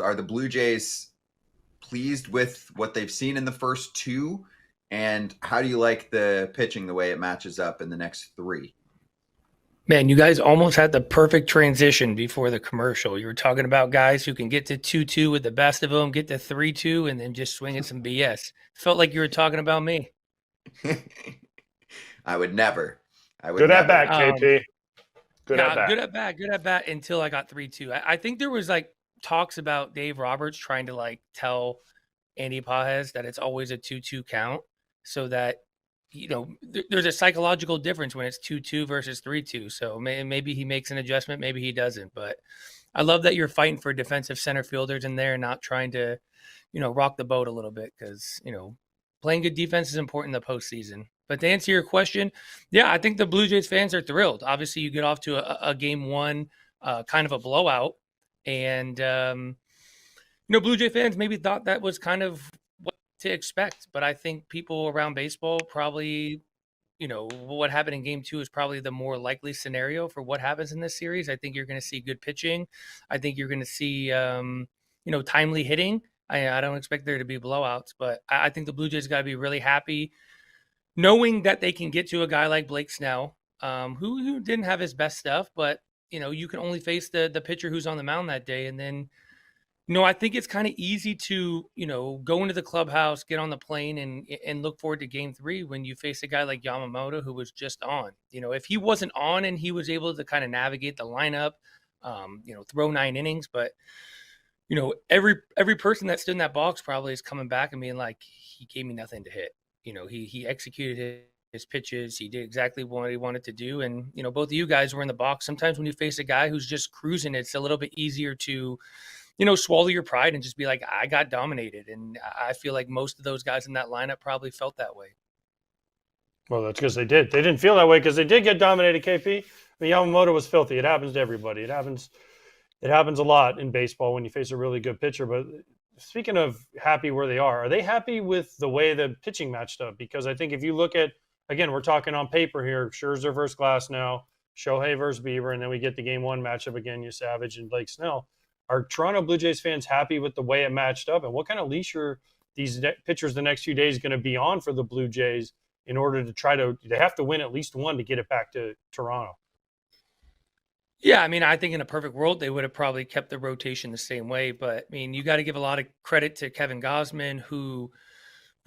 Are the Blue Jays pleased with what they've seen in the first two? And how do you like the pitching, the way it matches up in the next three? Man, you guys almost had the perfect transition before the commercial. You were talking about guys who can get to 2-2 with the best of them, get to 3-2, and then just swing at some BS. Felt like you were talking about me. I would never. I would Good at never. bat, KP. Good at Yeah, bat. good at bat until I got 3-2. I think there was like talks about Dave Roberts trying to like tell Andy Pajes that it's always a 2-2 count so that there's a psychological difference when it's 2-2 versus 3-2. So maybe he makes an adjustment, maybe he doesn't. But I love that you're fighting for defensive center fielders in there, not trying to, rock the boat a little bit because playing good defense is important in the postseason. But to answer your question, yeah, I think the Blue Jays fans are thrilled. Obviously, you get off to a game one, kind of a blowout, and Blue Jay fans maybe thought that was kind of what to expect. But I think people around baseball probably, what happened in game two is probably the more likely scenario for what happens in this series. I think you're going to see good pitching. I think you're going to see, timely hitting. I don't expect there to be blowouts, but I think the Blue Jays got to be really happy knowing that they can get to a guy like Blake Snell, who didn't have his best stuff, but, you can only face the pitcher who's on the mound that day. And then, I think it's kind of easy to, go into the clubhouse, get on the plane and look forward to game three when you face a guy like Yamamoto who was just on. If he wasn't on and he was able to kind of navigate the lineup, throw 9 innings, but every person that stood in that box probably is coming back and being like, he gave me nothing to hit. He executed his pitches. He did exactly what he wanted to do. And, both of you guys were in the box. Sometimes when you face a guy who's just cruising, it's a little bit easier to swallow your pride and just be like, I got dominated. And I feel like most of those guys in that lineup probably felt that way. Well, that's because they did. They didn't feel that way because they did get dominated, KP. I mean, Yamamoto was filthy. It happens to everybody. It happens a lot in baseball when you face a really good pitcher. But speaking of happy where they are they happy with the way the pitching matched up? Because I think if you look at, again, we're talking on paper here, Scherzer versus Glasnow, Shohei versus Bieber, and then we get the game one matchup again, you Savage and Blake Snell. Are Toronto Blue Jays fans happy with the way it matched up? And what kind of leash are these pitchers the next few days going to be on for the Blue Jays in order to they have to win at least one to get it back to Toronto? Yeah, I mean, I think in a perfect world, they would have probably kept the rotation the same way. But, I mean, you got to give a lot of credit to Kevin Gausman, who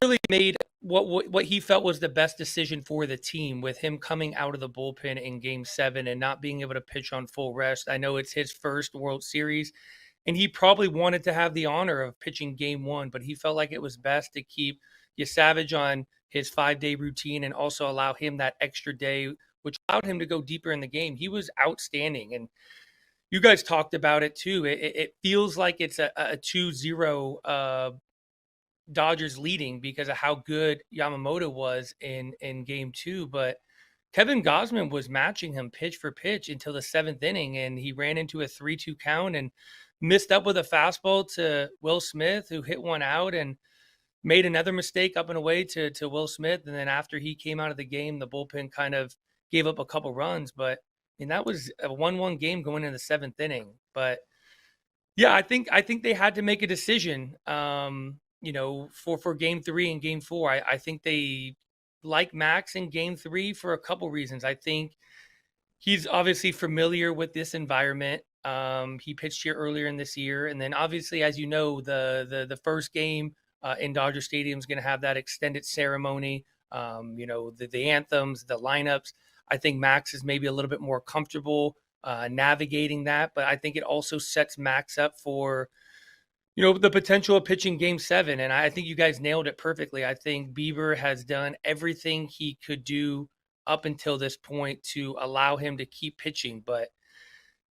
really made what he felt was the best decision for the team with him coming out of the bullpen in game 7 and not being able to pitch on full rest. I know it's his first World Series, and he probably wanted to have the honor of pitching game 1, but he felt like it was best to keep Savage on his 5-day routine and also allow him that extra day, which allowed him to go deeper in the game. He was outstanding. And you guys talked about it too. It feels like it's a 2-0 Dodgers leading because of how good Yamamoto was in game 2. But Kevin Gausman was matching him pitch for pitch until the 7th inning, and he ran into a 3-2 count and missed up with a fastball to Will Smith, who hit one out and made another mistake up and away to Will Smith. And then after he came out of the game, the bullpen kind of gave up a couple runs. But I mean, that was a 1-1 game going into the 7th inning. But yeah, I think they had to make a decision. For game 3 and game 4. I think they like Max in game 3 for a couple reasons. I think he's obviously familiar with this environment. He pitched here earlier in this year. And then obviously, as you know, the first game in Dodger Stadium is going to have that extended ceremony. The anthems, the lineups. I think Max is maybe a little bit more comfortable navigating that. But I think it also sets Max up for the potential of pitching game 7. And I think you guys nailed it perfectly. I think Bieber has done everything he could do up until this point to allow him to keep pitching. But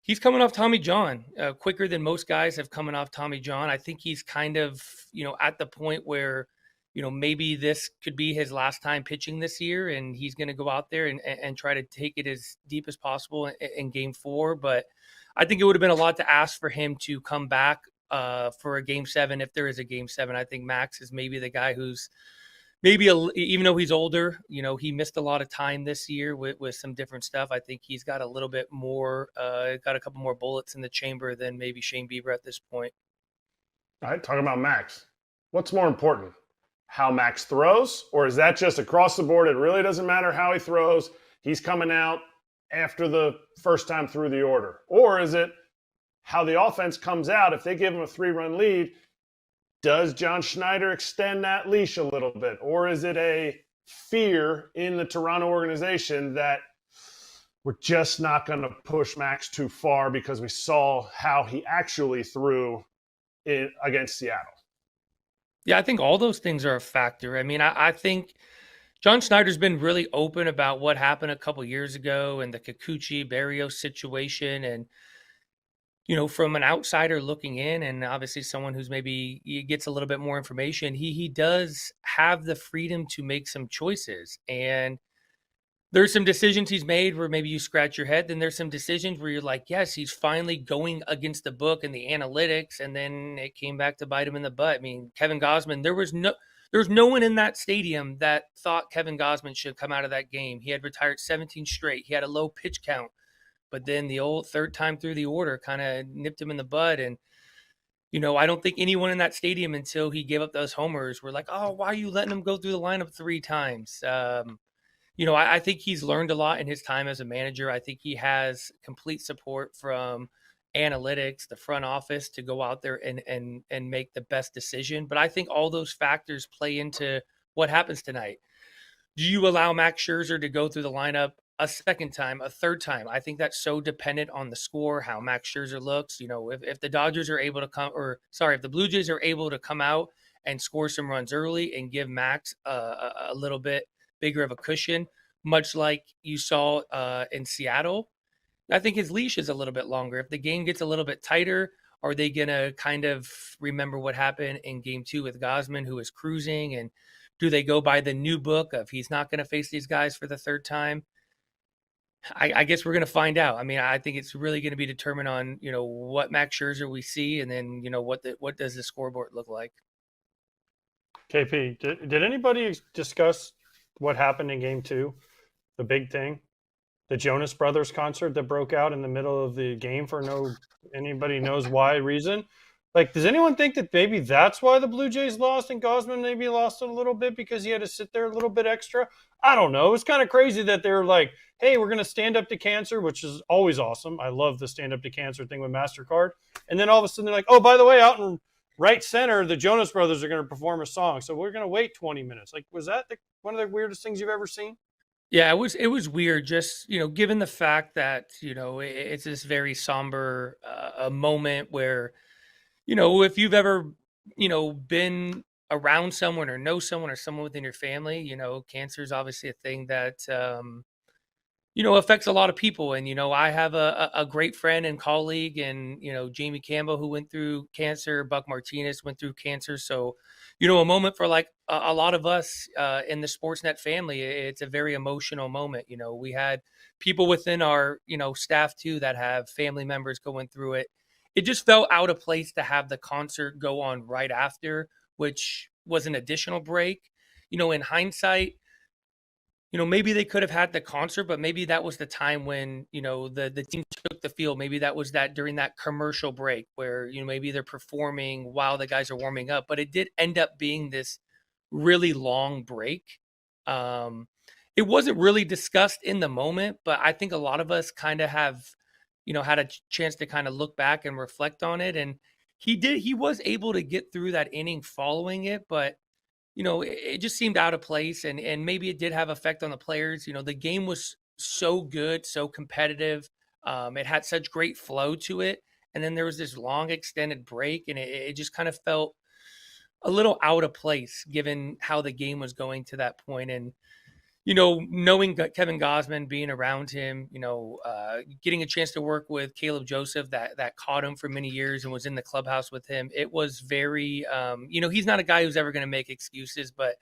he's coming off Tommy John quicker than most guys have coming off Tommy John. I think he's kind of, at the point where, maybe this could be his last time pitching this year. And he's going to go out there and try to take it as deep as possible in game 4. But I think it would have been a lot to ask for him to come back for a game 7, if there is a game 7. I think Max is maybe the guy who's maybe, even though he's older, he missed a lot of time this year with some different stuff. I think he's got a little bit more, got a couple more bullets in the chamber than maybe Shane Bieber at this point. All right, talking about Max. What's more important? How Max throws? Or is that just across the board? It really doesn't matter how he throws. He's coming out after the first time through the order. Or is it how the offense comes out? If they give him a 3-run lead, does John Schneider extend that leash a little bit? Or is it a fear in the Toronto organization that we're just not going to push Max too far because we saw how he actually threw against Seattle? Yeah, I think all those things are a factor. I mean, I think John Snyder's been really open about what happened a couple years ago and the Kikuchi Barrios situation. And, from an outsider looking in, and obviously someone who's maybe gets a little bit more information, he does have the freedom to make some choices. And there's some decisions he's made where maybe you scratch your head. Then there's some decisions where you're like, yes, he's finally going against the book and the analytics. And then it came back to bite him in the butt. I mean, Kevin Gausman, there was no one in that stadium that thought Kevin Gausman should come out of that game. He had retired 17 straight. He had a low pitch count, but then the old third time through the order kind of nipped him in the bud. And, I don't think anyone in that stadium until he gave up those homers were like, oh, why are you letting him go through the lineup 3 times? I think he's learned a lot in his time as a manager. I think he has complete support from analytics, the front office, to go out there and make the best decision. But I think all those factors play into what happens tonight. Do you allow Max Scherzer to go through the lineup a second time, a third time? I think that's so dependent on the score, how Max Scherzer looks. If the Dodgers are able to if the Blue Jays are able to come out and score some runs early and give Max a little bit bigger of a cushion, much like you saw in Seattle, I think his leash is a little bit longer. If the game gets a little bit tighter, are they going to kind of remember what happened in game 2 with Gausman, who is cruising? And do they go by the new book of he's not going to face these guys for the third time? I guess we're going to find out. I mean, I think it's really going to be determined on, what Max Scherzer we see, and then, what does the scoreboard look like? KP, did anybody discuss what happened in game 2? The big thing, the Jonas Brothers concert that broke out in the middle of the game for anybody knows why reason. Like, does anyone think that maybe that's why the Blue Jays lost and Gausman maybe lost a little bit because he had to sit there a little bit extra? I don't know. It's kind of crazy that they're like, hey, we're going to stand up to cancer, which is always awesome. I love the stand up to cancer thing with MasterCard. And then all of a sudden they're like, oh, by the way, out in right center, the Jonas Brothers are going to perform a song. So we're going to wait 20 minutes. Like, was that one of the weirdest things you've ever seen? Yeah, it was weird. Just, given the fact that, it's this very somber a moment where, if you've ever, been around someone or know someone or someone within your family, cancer is obviously a thing that, affects a lot of people. And, I have a great friend and colleague and, Jamie Campbell, who went through cancer. Buck Martinez went through cancer. So, a moment for like a lot of us in the Sportsnet family. It's a very emotional moment. We had people within our, staff too, that have family members going through it. It just felt out of place to have the concert go on right after, which was an additional break. In hindsight, maybe they could have had the concert, but maybe that was the time when, the team took the field. Maybe that was during that commercial break where, maybe they're performing while the guys are warming up. But it did end up being this really long break. It wasn't really discussed in the moment, but I think a lot of us kind of have, had a chance to kind of look back and reflect on it. And he was able to get through that inning following it, but it just seemed out of place, and maybe it did have effect on the players. The game was so good, so competitive. It had such great flow to it. And then there was this long extended break, and it just kind of felt a little out of place given how the game was going to that point. And, knowing Kevin Gausman, being around him, getting a chance to work with Caleb Joseph that caught him for many years and was in the clubhouse with him. It was very, he's not a guy who's ever going to make excuses, but,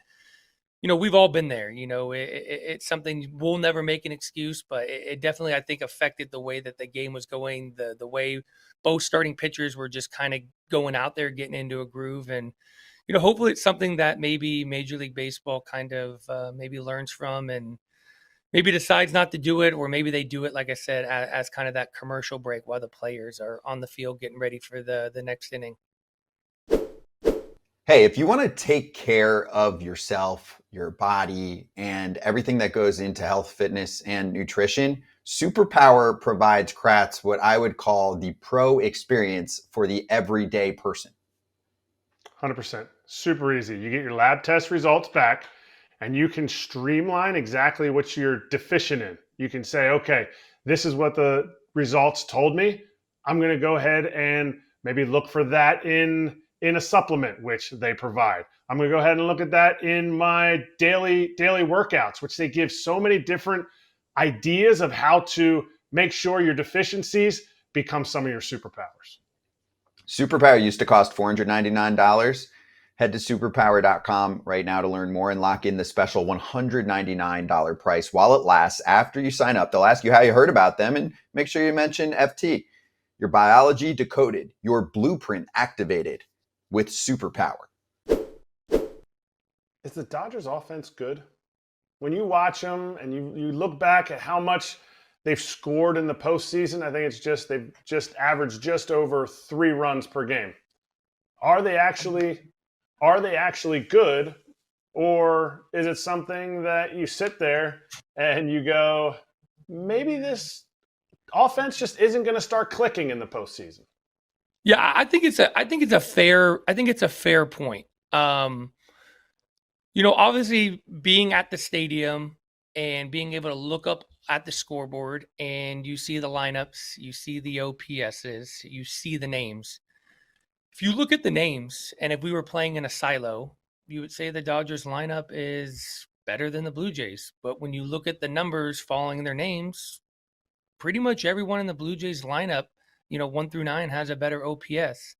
we've all been there. It's something we'll never make an excuse, but it definitely, I think, affected the way that the game was going, the way both starting pitchers were just kind of going out there, getting into a groove. And, hopefully it's something that maybe Major League Baseball kind of maybe learns from and maybe decides not to do it, or maybe they do it, like I said, as kind of that commercial break while the players are on the field getting ready for the next inning. Hey, if you want to take care of yourself, your body, and everything that goes into health, fitness, and nutrition, Superpower provides Kratz what I would call the pro experience for the everyday person. 100%. Super easy. You get your lab test results back and you can streamline exactly what you're deficient in. You can say, okay, this is what the results told me. I'm going to go ahead and maybe look for that in a supplement, which they provide. I'm going to go ahead and look at that in my daily workouts, which they give so many different ideas of how to make sure your deficiencies become some of your superpowers. Superpower used to cost $499. Head to superpower.com right now to learn more and lock in the special $199 price while it lasts. After you sign up, they'll ask you how you heard about them and make sure you mention FT. Your biology decoded, your blueprint activated with Superpower. Is the Dodgers offense good? When you watch them and you look back at how much they've scored in the postseason, I think they've just averaged just over 3 runs per game. Are they actually good, or is it something that you sit there and you go, maybe this offense just isn't going to start clicking in the postseason? Yeah, I think it's a fair point. Obviously being at the stadium and being able to look up at the scoreboard and you see the lineups, you see the OPSs, you see the names. If you look at the names, and if we were playing in a silo, you would say the Dodgers lineup is better than the Blue Jays. But when you look at the numbers following their names, pretty much everyone in the Blue Jays lineup, 1 through 9 has a better OPS.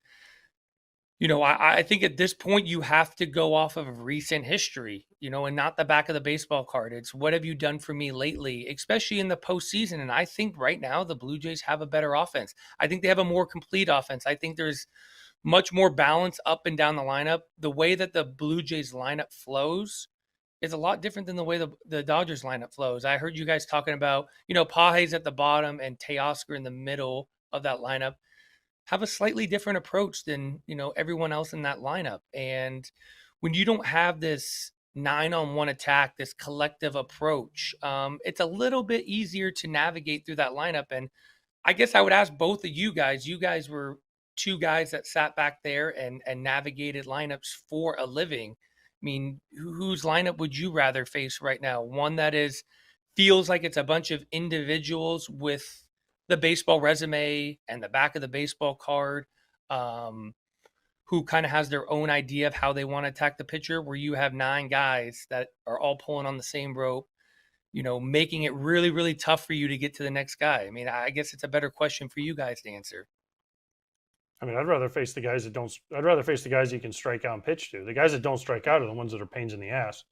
I think at this point you have to go off of recent history, and not the back of the baseball card. It's what have you done for me lately, especially in the postseason. And I think right now the Blue Jays have a better offense. I think they have a more complete offense. I think there's much more balance up and down the lineup. The way that the Blue Jays lineup flows is a lot different than the way the Dodgers lineup flows. I heard you guys talking about, Page's at the bottom and Teoscar in the middle of that lineup have a slightly different approach than, everyone else in that lineup. And when you don't have this 9-on-1 attack, this collective approach, it's a little bit easier to navigate through that lineup. And I guess I would ask both of you guys. You guys were 2 guys that sat back there and navigated lineups for a living. I mean, whose lineup would you rather face right now? One that feels like it's a bunch of individuals with the baseball resume and the back of the baseball card, who kind of has their own idea of how they want to attack the pitcher, where you have 9 guys that are all pulling on the same rope, making it really, really tough for you to get to the next guy. I mean, I guess it's a better question for you guys to answer. I mean, I'd rather face the guys you can strike out and pitch to. The guys that don't strike out are the ones that are pains in the ass,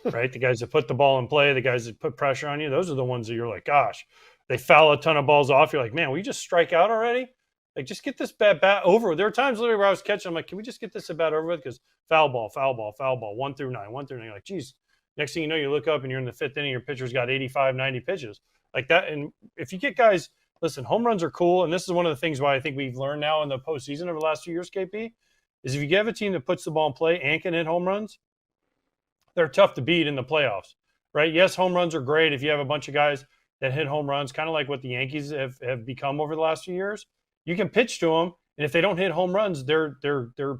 right? The guys that put the ball in play, the guys that put pressure on you, those are the ones that you're like, gosh, they foul a ton of balls off. You're like, man, will you just strike out already? Like, just get this bat over. There were times literally where I was catching, I'm like, can we just get this at bat over with? Because foul ball, 1 through 9. You're like, geez. Next thing you know, you look up and you're in the 5th inning, your pitcher's got 85, 90 pitches. Like that. And if you get guys, listen, home runs are cool. And this is one of the things why I think we've learned now in the postseason over the last few years, KP, is if you have a team that puts the ball in play and can hit home runs, they're tough to beat in the playoffs, right? Yes, home runs are great if you have a bunch of guys that hit home runs, kind of like what the Yankees have become over the last few years. You can pitch to them, and if they don't hit home runs, they're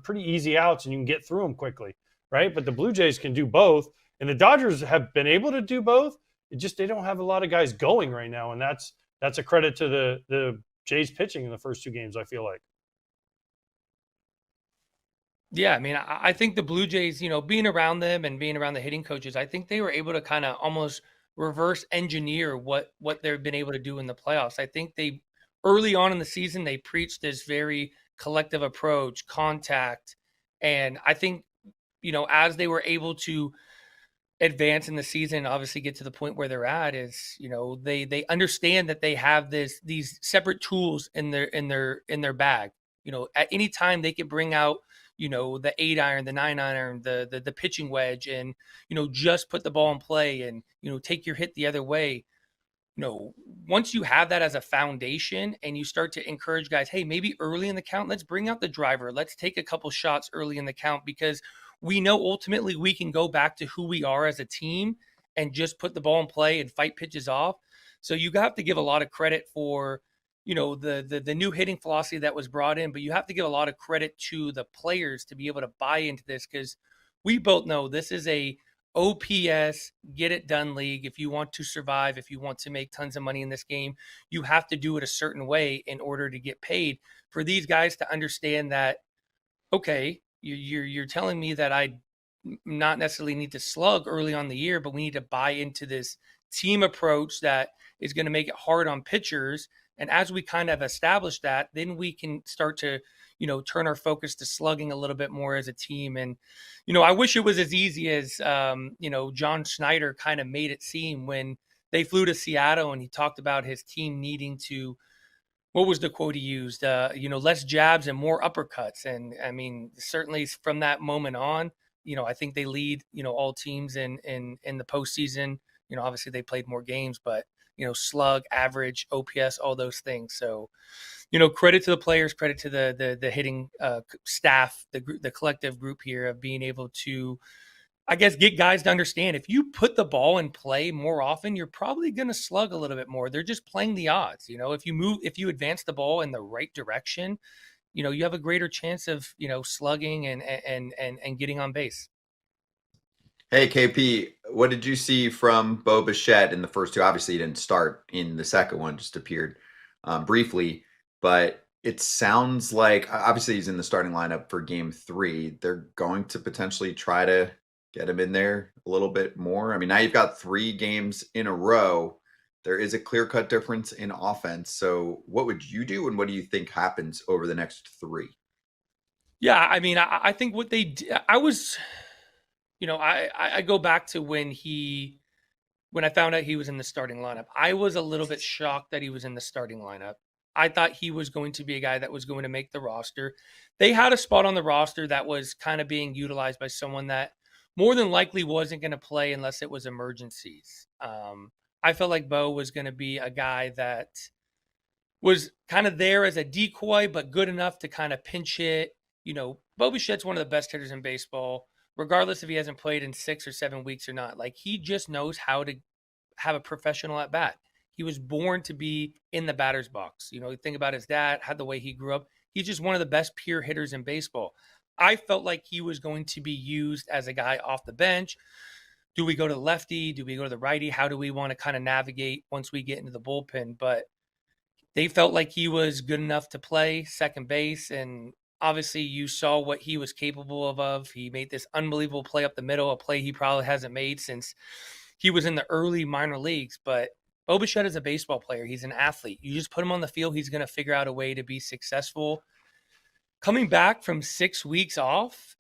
pretty easy outs, and you can get through them quickly, right? But the Blue Jays can do both, and the Dodgers have been able to do both. It just they don't have a lot of guys going right now, and that's a credit to the Jays pitching in the first 2 games, I feel like. Yeah, I mean, I think the Blue Jays, being around them and being around the hitting coaches, I think they were able to kind of almost reverse engineer what they've been able to do in the playoffs. I think they early on in the season, they preached this very collective approach, contact. And I think, as they were able to advance in the season, obviously get to the point where they're at is, they understand that they have these separate tools in their bag. At any time they could bring out, the 8-iron, the 9-iron, the pitching wedge, and, just put the ball in play and, take your hit the other way. once you have that as a foundation and you start to encourage guys, hey, maybe early in the count, let's bring out the driver. Let's take a couple shots early in the count, because we know ultimately we can go back to who we are as a team and just put the ball in play and fight pitches off. So you have to give a lot of credit for, the new hitting philosophy that was brought in, but you have to give a lot of credit to the players to be able to buy into this, because we both know this is a OPS, get it done league. If you want to survive, if you want to make tons of money in this game, you have to do it a certain way in order to get paid. For these guys to understand that, okay, you're telling me that I not necessarily need to slug early on the year, but we need to buy into this team approach that is going to make it hard on pitchers. And as we kind of establish that, then we can start to, turn our focus to slugging a little bit more as a team. And, I wish it was as easy as, John Schneider kind of made it seem when they flew to Seattle and he talked about his team needing to, what was the quote he used? Less jabs and more uppercuts. And I mean, certainly from that moment on, I think they lead, all teams in the postseason. Obviously they played more games, but, slug, average, OPS, all those things. So, credit to the players, credit to the hitting staff, the collective group here of being able to, I guess, get guys to understand if you put the ball in play more often, you're probably going to slug a little bit more. They're just playing the odds. If you advance the ball in the right direction, you have a greater chance of, slugging and getting on base. Hey, KP, what did you see from Bo Bichette in the first two? Obviously, he didn't start in the second one, just appeared briefly. But it sounds like, obviously, he's in the starting lineup for game 3. They're going to potentially try to get him in there a little bit more. I mean, now you've got 3 games in a row. There is a clear-cut difference in offense. So what would you do, and what do you think happens over the next 3? Yeah, I mean, I think what they did, I go back to when I found out he was in the starting lineup. I was a little bit shocked that he was in the starting lineup. I thought he was going to be a guy that was going to make the roster. They had a spot on the roster that was kind of being utilized by someone that more than likely wasn't going to play unless it was emergencies. I felt like Bo was going to be a guy that was kind of there as a decoy, but good enough to kind of pinch hit. Bo Bichette's one of the best hitters in baseball, regardless if he hasn't played in 6 or 7 weeks or not. Like, he just knows how to have a professional at bat. He was born to be in the batter's box. Think about his dad, had the way he grew up. He's just one of the best pure hitters in baseball. I felt like he was going to be used as a guy off the bench. Do we go to the lefty? Do we go to the righty? How do we want to kind of navigate once we get into the bullpen? But they felt like he was good enough to play second base. And obviously you saw what he was capable of. He made this unbelievable play up the middle, a play he probably hasn't made since he was in the early minor leagues. But Bo Bichette is a baseball player. He's an athlete. You just put him on the field, he's going to figure out a way to be successful. Coming back from 6 weeks off,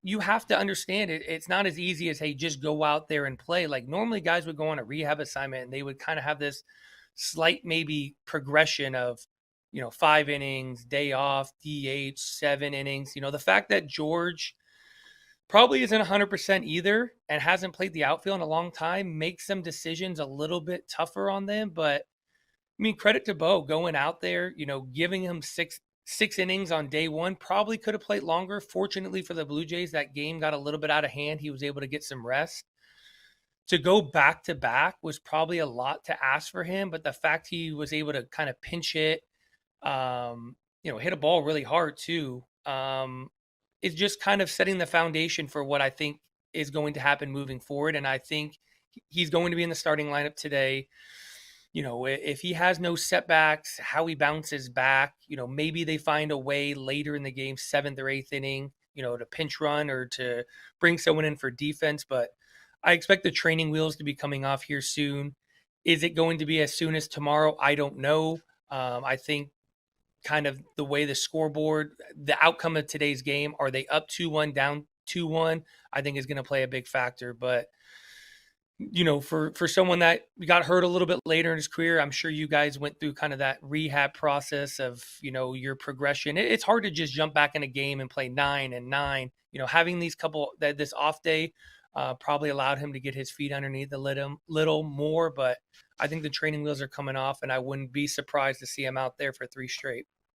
you have to understand it. It's not as easy as, hey, just go out there and play. Like, normally guys would go on a rehab assignment and they would kind of have this slight maybe progression of, 5 innings, day off, DH, 7 innings. The fact that George probably isn't 100% either and hasn't played the outfield in a long time makes some decisions a little bit tougher on them. But I mean, credit to Bo going out there, giving him six innings on day 1. Probably could have played longer. Fortunately for the Blue Jays, that game got a little bit out of hand. He was able to get some rest. To go back to back was probably a lot to ask for him, but the fact he was able to kind of pinch hit, hit a ball really hard too, is just kind of setting the foundation for what I think is going to happen moving forward. And I think he's going to be in the starting lineup today. If he has no setbacks, how he bounces back, maybe they find a way later in the game, 7th or 8th inning, to pinch run or to bring someone in for defense. But I expect the training wheels to be coming off here soon. Is it going to be as soon as tomorrow? I don't know. I think kind of the way the scoreboard, the outcome of today's game, are they up 2-1, down 2-1, I think is going to play a big factor. But, for someone that got hurt a little bit later in his career, I'm sure you guys went through kind of that rehab process of, your progression. It's hard to just jump back in a game and play 9 and 9. Having this off day, probably allowed him to get his feet underneath a little more, but I think the training wheels are coming off, and I wouldn't be surprised to see him out there for 3 straight.